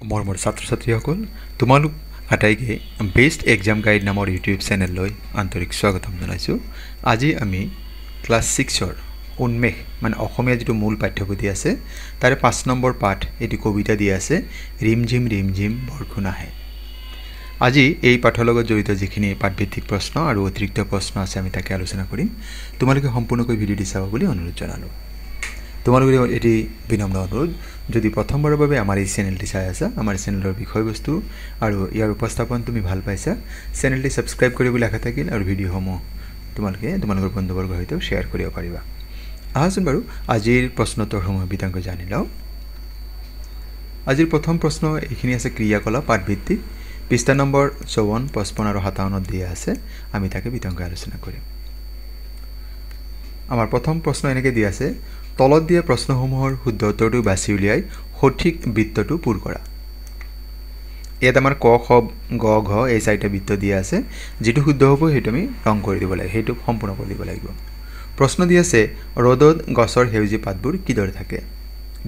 মৰমৰ ছাত্ৰ ছাত্ৰীসকল তোমালোক আটাইকে বেষ্ট এক্সাম গাইড নামৰ ইউটিউব চেনেললৈ আন্তৰিক স্বাগতম জনাইছোঁ। আজি আমি ক্লাছ 6ৰ উন্মেষ মানে অসমীয়া যিটো মূল পাঠ্যপুথি আছে তাৰে 5 নম্বৰ পাঠ এটি কবিতা দিয়া আছে ৰিমঝিম বৰষুণ আহে। আজি এই পাঠৰ লগত জড়িত যিখিনি পাঠভিত্তিক প্ৰশ্ন আৰু অতিৰিক্ত প্ৰশ্ন আছে আমি তাকে আলোচনা কৰিম। তোমালোকে সম্পূৰ্ণকৈ ভিডিঅ'টি চাব বুলি অনুৰোধ জনালোঁ। তোমালোকৰ এটি বিনম্ৰ অনুৰোধ, যদি প্ৰথমবাৰৰ বাবে আমাৰ এই চেনেলটি চাই আছা, আমাৰ চেনেলৰ বিষয়বস্তু আৰু ইয়াৰ উপস্থাপন তুমি ভাল পাইছা, চেনেলটি ছাবস্ক্ৰাইব কৰিবলৈ আশা থাকিল আৰু ভিডিঅ'সমূহ তোমালোকৰ বন্ধুবৰ্গৰ সৈতে শ্বেয়াৰ কৰিব পাৰিবা। আহাচোন বাৰু আজিৰ প্ৰশ্নোত্তৰসমূহ বিতংকৈ জানি লওঁ। আজিৰ প্ৰথম প্ৰশ্ন এইখিনি আছে ক্ৰিয়াকলাপ পাঠভিত্তিক, পৃষ্ঠা নম্বৰ 54, 55 আৰু 57 দিয়া আছে। আমি তাকে বিতংকৈ আলোচনা কৰিম। আমাৰ প্ৰথম প্ৰশ্ন এনেকৈ দিয়া আছে, তলত দিয়া প্ৰশ্নসমূহৰ শুদ্ধ উত্তৰটো বাছি উলিয়াই সঠিক বৃত্তটো পূৰ কৰা। ইয়াত আমাৰ ক, খ, গ, ঘ এই 4টা বৃত্ত দিয়া আছে। যিটো শুদ্ধ হ'ব সেইটো আমি ৰং কৰি দিব লাগে, সেইটো সম্পূৰ্ণ কৰি দিব লাগিব। প্ৰশ্ন দি আছে ৰ'দত গছৰ সেউজীয়া পাতবোৰ কিদৰে থাকে।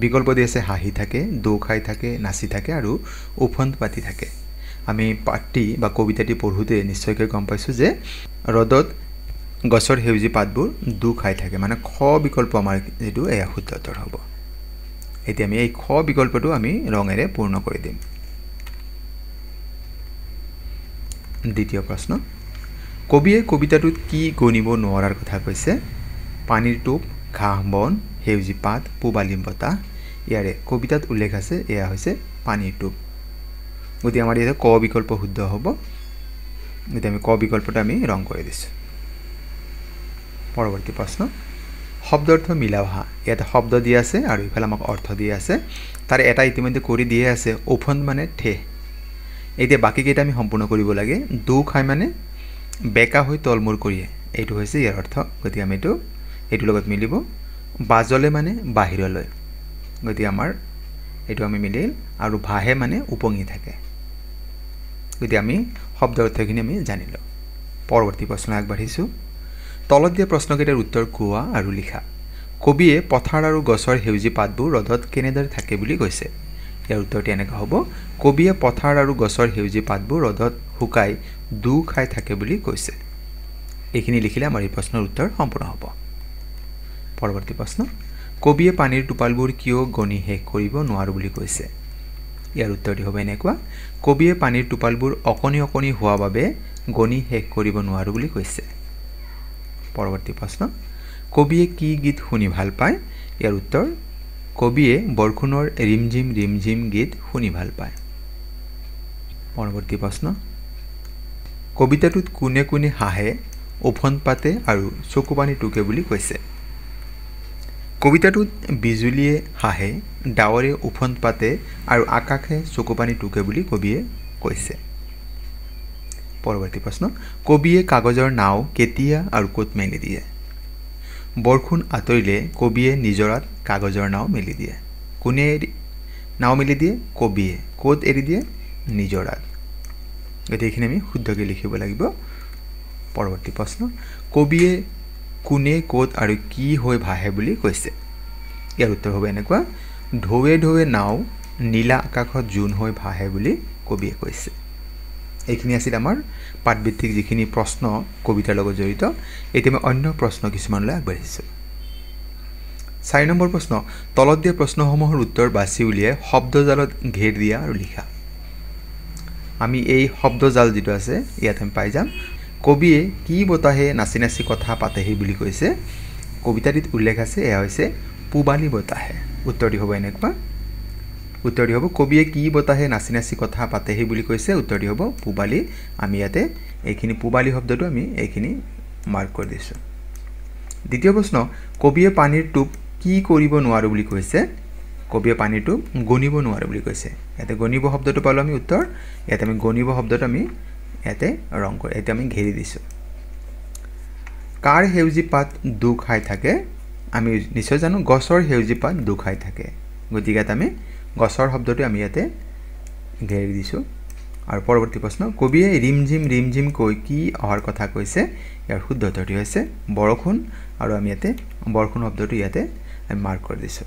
বিকল্প দি আছে হাঁহি থাকে, দৌ খাই থাকে, নাচি থাকে আৰু উফন্দ পাতি থাকে। আমি পাঠটি বা কবিতাটি পঢ়োঁতে নিশ্চয়কৈ গম পাইছোঁ যে ৰ'দত গছৰ সেউজীয়া পাতবোৰ দু খাই থাকে, মানে খ বিকল্প আমাৰ যিটো এয়া শুদ্ধ উত্তৰ হ'ব। এতিয়া আমি এই খ বিকল্পটো আমি ৰঙেৰে পূৰ্ণ কৰি দিম। দ্বিতীয় প্ৰশ্ন, কবিয়ে কবিতাটোত কি গণিব নোৱাৰাৰ কথা কৈছে। পানীৰ টোপ, ঘাঁহ বন, সেউজী পাত, পূবালী বতাহ। ইয়াৰে কবিতাত উল্লেখ আছে এয়া হৈছে পানীৰ টোপ। গতিকে আমাৰ ইয়াতে ক বিকল্প শুদ্ধ হ'ব। গতিকে আমি ক বিকল্পটো আমি ৰং কৰি দিছোঁ। পৰৱৰ্তী প্ৰশ্ন, শব্দাৰ্থ মিলাও হা। ইয়াতে শব্দ দিয়া আছে আৰু ইফালে আমাক অৰ্থ দিয়া আছে। তাৰে এটা ইতিমধ্যে কৰি দিয়ে আছে, উফন্দ মানে ঠেহ। এতিয়া বাকীকেইটা আমি সম্পূৰ্ণ কৰিব লাগে। দু খাই মানে বেকা হৈ তলমূৰ কৰিয়ে, এইটো হৈছে ইয়াৰ অৰ্থ। গতিকে আমি এইটোৰ লগত মিলিব। বাজলে মানে বাহিৰলৈ, গতিকে আমাৰ এইটো আমি মিলিল। আৰু ভাহে মানে উপঙি থাকে। গতিকে আমি শব্দ অৰ্থখিনি আমি জানিলোঁ। পৰৱৰ্তী প্ৰশ্ন আগবাঢ়িছোঁ। তলত দিয়া প্ৰশ্নকেইটাৰ উত্তৰ কোৱা আৰু লিখা। কবিয়ে পথাৰ আৰু গছৰ সেউজীয়া পাতবোৰ ৰ'দত কেনেদৰে থাকে বুলি কৈছে। ইয়াৰ উত্তৰটি এনেকুৱা হ'ব, কবিয়ে পথাৰ আৰু গছৰ সেউজীয়া পাতবোৰ ৰ'দত শুকাই দু খাই থাকে বুলি কৈছে। এইখিনি লিখিলে আমাৰ এই প্ৰশ্নৰ উত্তৰ সম্পূৰ্ণ হ'ব। পৰৱৰ্তী প্ৰশ্ন, কবিয়ে পানীৰ টোপালবোৰ কিয় গণি শেষ কৰিব নোৱাৰোঁ বুলি কৈছে। ইয়াৰ উত্তৰটি হ'ব এনেকুৱা, কবিয়ে পানীৰ টোপালবোৰ অকণি অকণি হোৱা বাবে গণি শেষ কৰিব নোৱাৰোঁ বুলি কৈছে। পৰৱৰ্তী প্ৰশ্ন, কবিয়ে কি গীত শুনি ভাল পায়। ইয়াৰ উত্তৰ, কবিয়ে বৰষুণৰ ৰিমঝিম গীত শুনি ভাল পায়। পৰৱৰ্তী প্ৰশ্ন, কবিতাটোত কোনে কোনে হাঁহে, উফন্দ পাতে আৰু চকুপানী টুকে বুলি কৈছে। কবিতাটোত বিজুলীয়ে হাঁহে, ডাৱৰে উফন্দ পাতে আৰু আকাশে চকুপানী টুকে বুলি কবিয়ে কৈছে। পৰৱৰ্তী প্ৰশ্ন, কবিয়ে কাগজৰ নাও কেতিয়া আৰু ক'ত মেলি দিয়ে। বৰষুণ আঁতৰিলে কবিয়ে নিজৰাত কাগজৰ নাও মেলি দিয়ে। কোনে নাও মেলি দিয়ে? কবিয়ে। ক'ত এৰি দিয়ে? নিজৰাত। গতিকে এইখিনি আমি শুদ্ধকৈ লিখিব লাগিব। পৰৱৰ্তী প্ৰশ্ন, কবিয়ে কোনে ক'ত আৰু কি হৈ ভাহে বুলি কৈছে। ইয়াৰ উত্তৰ হ'ব এনেকুৱা, ঢৌৱে ঢৌৱে নাও নীলা আকাশত জোন হৈ ভাহে বুলি কবিয়ে কৈছে। এইখিনি আছিল আমাৰ পাঠভিত্তিক যিখিনি প্ৰশ্ন কবিতাৰ লগত জড়িত। এতিয়া আমি অন্য প্ৰশ্ন কিছুমানলৈ আগবাঢ়িছোঁ। 4 নম্বৰ প্ৰশ্ন, তলত দিয়া প্ৰশ্নসমূহৰ উত্তৰ বাছি উলিয়াই শব্দজালত ঘেৰ দিয়া আৰু লিখা। আমি এই শব্দজাল যিটো আছে ইয়াত আমি পাই যাম। কবিয়ে কি বতাহে নাচি নাচি কথা পাতেহি বুলি কৈছে। কবিতাটিত উল্লেখ আছে এয়া হৈছে পূবালী বতাহে। উত্তৰটি হ'ব এনেকুৱা, উত্তৰটি হ'ব কবিয়ে কি বতাহে নাচি নাচি কথা পাতেহি বুলি কৈছে। উত্তৰটি হ'ব পূবালী। আমি ইয়াতে এইখিনি পূবালী শব্দটো আমি এইখিনি মাৰ্ক কৰি দিছোঁ। দ্বিতীয় প্ৰশ্ন, কবিয়ে পানীৰ টোপ কি কৰিব নোৱাৰোঁ বুলি কৈছে। কবিয়ে পানীৰ টোপ গণিব নোৱাৰোঁ বুলি কৈছে। ইয়াতে গণিব শব্দটো পালোঁ আমি উত্তৰ। ইয়াতে আমি গণিব শব্দটো আমি ইয়াতে ৰং কৰি এতিয়া আমি ঘেৰি দিছোঁ। কাৰ সেউজী পাত দু খাই থাকে। আমি নিশ্চয় জানো গছৰ সেউজী পাত দু খাই থাকে। গতিকে ইয়াত আমি গছৰ শব্দটো আমি ইয়াতে ঘেৰি দিছোঁ। আৰু পৰৱৰ্তী প্ৰশ্ন, কবিয়ে ৰিমঝিম কৈ কি অহাৰ কথা কৈছে। ইয়াৰ শুদ্ধ উত্তৰটি হৈছে বৰষুণ। আৰু আমি ইয়াতে বৰষুণ শব্দটো ইয়াতে আমি মাৰ্ক কৰি দিছোঁ।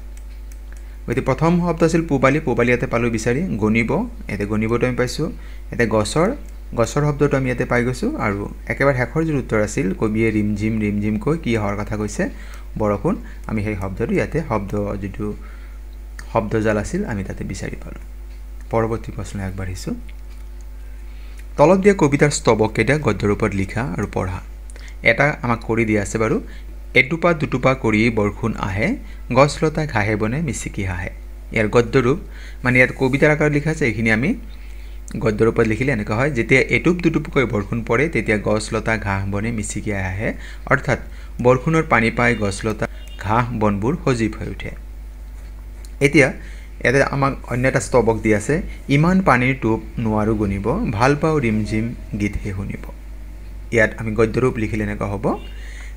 গতিকে প্ৰথম শব্দ আছিল পূবালী পূবালী ইয়াতে পালোঁ বিচাৰি গণিব ইয়াতে গণিবটো আমি পাইছোঁ ইয়াতে গছৰ শব্দটো আমি ইয়াতে পাই গৈছোঁ আৰু একেবাৰে শেষৰ যিটো উত্তৰ আছিল কবিয়ে ৰিমঝিম কৈ কি হোৱাৰ কথা কৈছে বৰষুণ আমি সেই শব্দটো ইয়াতে যিটো শব্দজাল আছিল আমি তাতে বিচাৰি পালোঁ পৰৱৰ্তী প্ৰশ্ন আগবাঢ়িছোঁ তলত দিয়া কবিতাৰ স্তৱককেইটা গদ্যৰ ওপৰত লিখা আৰু পঢ়া এটা আমাক কৰি দিয়া আছে বাৰু এটুপা দুটুপা কৰি বৰষুণ আহে গছলতা ঘাঁহে বনে মিচিকি হাঁহে ইয়াৰ গদ্যৰূপ মানে ইয়াত কবিতাৰ আকাৰত লিখা আছে এইখিনি আমি গদ্যৰ ওপৰত লিখিলে এনেকুৱা হয় যেতিয়া এটুপ দুটুপকৈ বৰষুণ পৰে তেতিয়া গছলতা ঘাঁহ বনে মিচিকি আহে অৰ্থাৎ বৰষুণৰ পানী পাই গছলতা ঘাঁহ বনবোৰ সজীৱ হৈ উঠে এতিয়া ইয়াতে আমাক অন্য এটা স্তৱক দি আছে ইমান পানীৰ টোপ নোৱাৰো গণিব ভাল পাওঁ ৰিমঝিম গীতহে শুনিব ইয়াত আমি গদ্যৰূপ লিখিলে এনেকুৱা হ'ব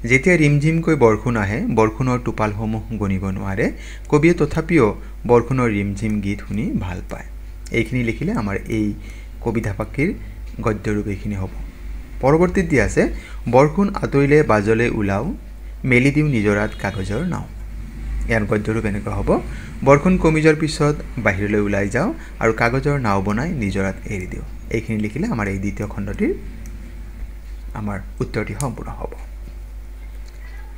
যেতিয়া ৰিমঝিমকৈ বৰষুণ আহে বৰষুণৰ টোপালসমূহ গণিব নোৱাৰে কবিয়ে তথাপিও বৰষুণৰ ৰিমঝিম গীত শুনি ভাল পায় এইখিনি লিখিলে আমাৰ এই কবিতা পাক্ষিৰ গদ্যৰূপ এইখিনি হ'ব পৰৱৰ্তীত দিয়া আছে বৰষুণ আঁতৰিলে বাজলে ওলাও মেলি দিওঁ নিজৰাত কাগজৰ নাও ইয়াৰ গদ্যৰূপ এনেকুৱা হ'ব বৰষুণ কমি যোৱাৰ পিছত বাহিৰলৈ ওলাই যাওঁ আৰু কাগজৰ নাও বনাই নিজৰাত এৰি দিওঁ এইখিনি লিখিলে আমাৰ এই দ্বিতীয় খণ্ডটিৰ আমাৰ উত্তৰটি সম্পূৰ্ণ হ'ব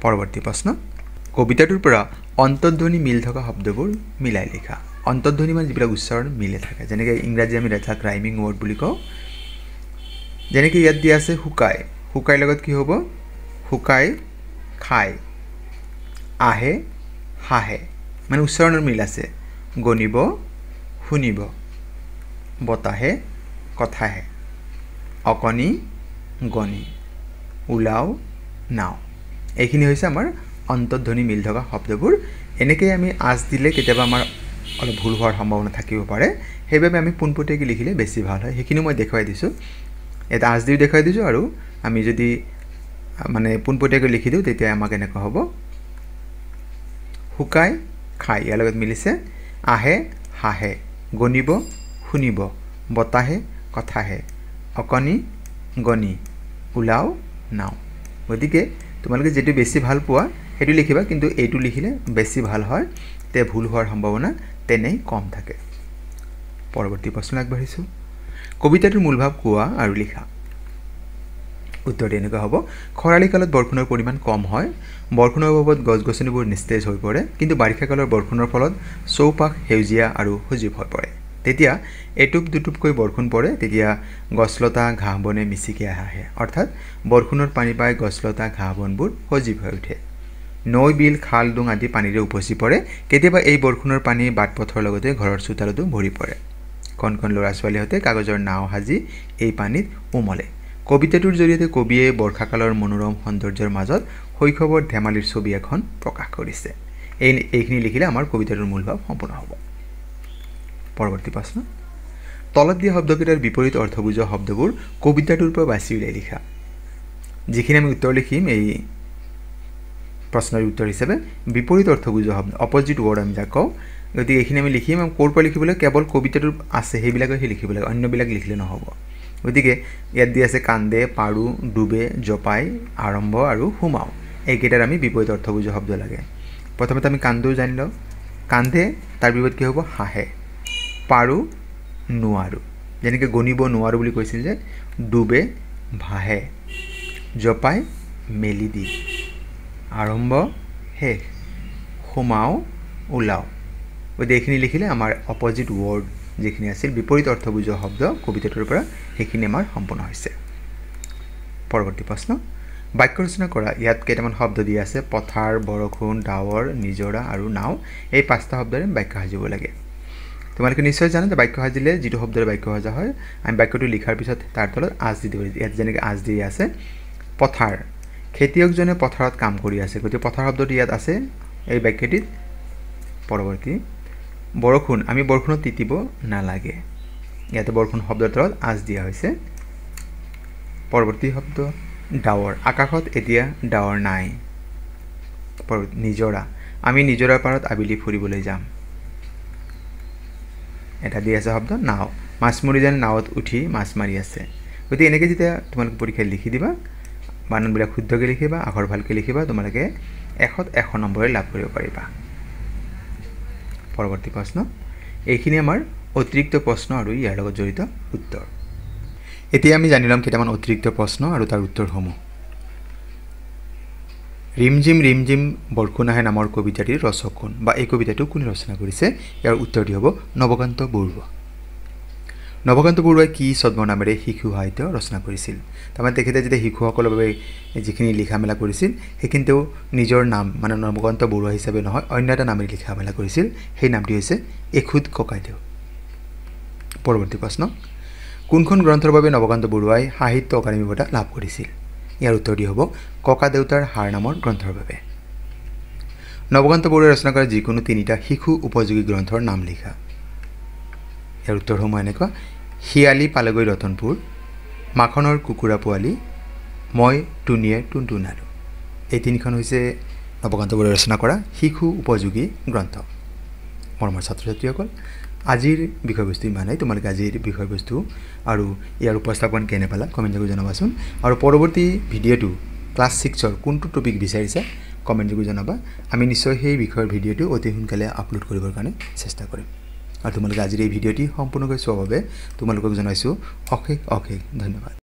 পৰৱৰ্তী প্ৰশ্ন কবিতাটোৰ পৰা অন্তৰ্ধ্বনি মিল থকা শব্দবোৰ মিলাই লিখা অন্তৰ্ধ্বনি মানে যিবিলাক উচ্চাৰণ মিলে থাকে যেনেকৈ ইংৰাজী আমি যাক ৰাইমিং ৱৰ্ড বুলি কওঁ যেনেকৈ ইয়াত দিয়া আছে শুকাই লগত কি হ'ব শুকাই খায় আহে হাঁহে মানে উচ্চাৰণৰ মিল আছে গণিব শুনিব বতাহে কথাহে অকণি গণি ওলাও নাও এইখিনি হৈছে আমাৰ অন্তৰ্ধ্বনি মিল থকা শব্দবোৰ এনেকৈ আমি আঁচ দিলে কেতিয়াবা আমাৰ অলপ ভুল হোৱাৰ সম্ভাৱনা থাকিব পাৰে সেইবাবে আমি পোনপটীয়াকৈ লিখিলে বেছি ভাল হয় সেইখিনি মই দেখুৱাই দিছোঁ এটা আঁচ দিও দেখুৱাই দিছোঁ আৰু আমি যদি মানে পোনপটীয়াকৈ লিখি দিওঁ তেতিয়া আমাক এনেকুৱা হ'ব শুকাই খায় ইয়াৰ লগত মিলিছে আহে হাঁহে গণিব শুনিব বতাহে কথাহে অকণি গণি ওলাও নাও গতিকে তোমালোকে যেটো বেছি ভাল পোৱা সেইটো লিখিবা কিন্তু এইটো লিখিলে বেছি ভাল হয় তে ভুল হোৱাৰ সম্ভাৱনা তেনেই কম থাকে পৰৱৰ্তী প্ৰশ্ন আগবাঢ়িছোঁ কবিতাটোৰ মূলভাৱ কোৱা আৰু লিখা উত্তৰটি এনেকুৱা হ'ব খৰালি কালত বৰষুণৰ পৰিমাণ কম হয় বৰষুণৰ অভাৱত গছ-গছনিবোৰ নিস্তেজ হৈ পৰে কিন্তু বাৰিষা কালৰ বৰষুণৰ ফলত চৌপাশ সেউজীয়া আৰু সজীৱ হৈ পৰে তেতিয়া এটুপ দুটুপকৈ বৰষুণ পৰে তেতিয়া গছলতা ঘাঁহ বনে মিচিকি আহে অৰ্থাৎ বৰষুণৰ পানী পাই গছলতা ঘাঁহ বনবোৰ সজীৱ হৈ উঠে নৈ বিল খাল ডুং আদি পানীৰে উপচি পৰে কেতিয়াবা এই বৰষুণৰ পানী বাটপথৰ লগতে ঘৰৰ চোতালতো ভৰি পৰে কণ কণ ল'ৰা ছোৱালীহঁতে কাগজৰ নাও সাজি এই পানীত উমলে কবিতাটোৰ জৰিয়তে কবিয়ে বৰ্ষাকালৰ মনোৰম সৌন্দৰ্যৰ মাজত শৈশৱৰ ধেমালিৰ ছবি এখন প্ৰকাশ কৰিছে এইখিনি লিখিলে আমাৰ কবিতাটোৰ মূলভাৱ সম্পূৰ্ণ হ'ব পৰৱৰ্তী প্ৰশ্ন তলত দিয়া শব্দকেইটাৰ বিপৰীত অৰ্থ বুজোৱা শব্দবোৰ কবিতাটোৰ পৰা বাছি উলিয়াই লিখা যিখিনি আমি উত্তৰ লিখিম এই প্ৰশ্নৰ উত্তৰ হিচাপে বিপৰীত অৰ্থ বুজোৱা শব্দ অপজিট ৱৰ্ড আমি যাক কওঁ গতিকে এইখিনি আমি লিখিম ক'ৰ পৰা লিখিবলৈ কেৱল কবিতাটোৰ আছে সেইবিলাকহে লিখিব লাগে অন্যবিলাক লিখিলে নহ'ব গতিকে ইয়াত দিয়া আছে কান্দে পাৰো ডুবে জপাই আৰম্ভ আৰু সোমাও এইকেইটাৰ আমি বিপৰীত অৰ্থ বুজোৱা শব্দ লাগে প্ৰথমতে আমি কান্দো জানি লওঁ কান্দে তাৰ বিপৰীত কি হ'ব হাঁহে পাৰো নোৱাৰো যেনেকৈ গণিব নোৱাৰো বুলি কৈছিল যে ডুবে ভাহে জপাই মেলি দি আৰম্ভ শেষ সোমাও ওলাও গতিকে এইখিনি লিখিলে আমাৰ অপজিট ৱৰ্ড যিখিনি আছিল বিপৰীত অৰ্থ বুজোৱা শব্দ কবিতাটোৰ পৰা সেইখিনি আমাৰ সম্পূৰ্ণ হৈছে পৰৱৰ্তী প্ৰশ্ন বাক্য ৰচনা কৰা ইয়াত কেইটামান শব্দ দিয়া আছে পথাৰ বৰষুণ ডাৱৰ নিজৰা আৰু নাও এই পাঁচটা শব্দৰে বাক্য সাজিব লাগে তোমালোকে নিশ্চয় জানো যে বাক্য সাজিলে যিটো শব্দৰে বাক্য সাজা হয় আমি বাক্যটো লিখাৰ পিছত তাৰ তলত আঁচ দি দিব ইয়াত যেনেকৈ আঁচ দি আছে পথাৰ খেতিয়কজনে পথাৰত কাম কৰি আছে গতিকে পথাৰ শব্দটো ইয়াত আছে এই বাক্যটিত পৰৱৰ্তী বৰষুণ আমি বৰষুণত তিতিব নালাগে ইয়াতে বৰষুণ শব্দৰ তলত আঁচ দিয়া হৈছে পৰৱৰ্তী শব্দ ডাৱৰ আকাশত এতিয়া ডাৱৰ নাই নিজৰা আমি নিজৰাৰ পাৰত আবেলি ফুৰিবলৈ যাম এটা দিয়া আছে শব্দ নাও মাছমৰীয়াজনে নাৱত উঠি মাছ মাৰি আছে গতিকে এনেকৈ যেতিয়া তোমালোকে পৰীক্ষাত লিখি দিবা বানানবিলাক শুদ্ধকৈ লিখিবা আখৰ ভালকৈ লিখিবা তোমালোকে 100 নম্বৰ লাভ কৰিব পাৰিবা পৰৱৰ্তী প্ৰশ্ন এইখিনি আমাৰ অতিৰিক্ত প্ৰশ্ন আৰু ইয়াৰ লগত জড়িত উত্তৰ এতিয়া আমি জানি ল'ম কেইটামান অতিৰিক্ত প্ৰশ্ন আৰু তাৰ উত্তৰসমূহ ৰিমঝিম বৰষুণ আহে নামৰ কবিতাটিৰ ৰচক কোন বা এই কবিতাটো কোনে ৰচনা কৰিছে ইয়াৰ উত্তৰটি হ'ব নৱকান্ত বৰুৱা নৱকান্ত বৰুৱাই কি ছদ্মনামেৰে শিশু সাহিত্য ৰচনা কৰিছিল তাৰমানে তেখেতে যেতিয়া শিশুসকলৰ বাবে যিখিনি লিখা মেলা কৰিছিল সেইখিনি তেওঁ নিজৰ নাম মানে নৱকান্ত বৰুৱা হিচাপে নহয় অন্য এটা নামেৰে লিখা মেলা কৰিছিল সেই নামটি হৈছে এখুদ ককাইদেউ পৰৱৰ্তী প্ৰশ্ন কোনখন গ্ৰন্থৰ বাবে নৱকান্ত বৰুৱাই সাহিত্য অকাডেমি বঁটা লাভ কৰিছিল ইয়াৰ উত্তৰটি হ'ব ককা দেউতাৰ হাড় নামৰ গ্ৰন্থৰ বাবে নৱকান্ত বৰুৱাই ৰচনা কৰা যিকোনো তিনিটা শিশু উপযোগী গ্ৰন্থৰ নাম লিখা ইয়াৰ উত্তৰসমূহ এনেকুৱা শিয়ালি পালেগৈ ৰতনপুৰ মাখনৰ কুকুৰা পোৱালি মই টুনিয়ে টুনটুনালো এই তিনিখন হৈছে নৱকান্ত বৰুৱাই ৰচনা কৰা শিশু উপযোগী গ্ৰন্থ মৰমৰ ছাত্ৰ ছাত্ৰীসকল আজিৰ বিষয়বস্তু ইমানেই তোমালোকে আজিৰ বিষয়বস্তু আৰু ইয়াৰ উপস্থাপন কেনে পালা কমেণ্ট যোগে জনাবাচোন আৰু পৰৱৰ্তী ভিডিঅ'টো ক্লাছ 6ৰ কোনটো টপিক বিচাৰিছা কমেণ্ট যোগে জনাবা আমি নিশ্চয় সেই বিষয়ৰ ভিডিঅ'টো অতি সোনকালে আপলোড কৰিবৰ কাৰণে চেষ্টা কৰিম আৰু তোমালোকে আজিৰ এই ভিডিঅ'টি সম্পূৰ্ণকৈ চোৱাৰ বাবে তোমালোকক জনাইছোঁ অশেষ ধন্যবাদ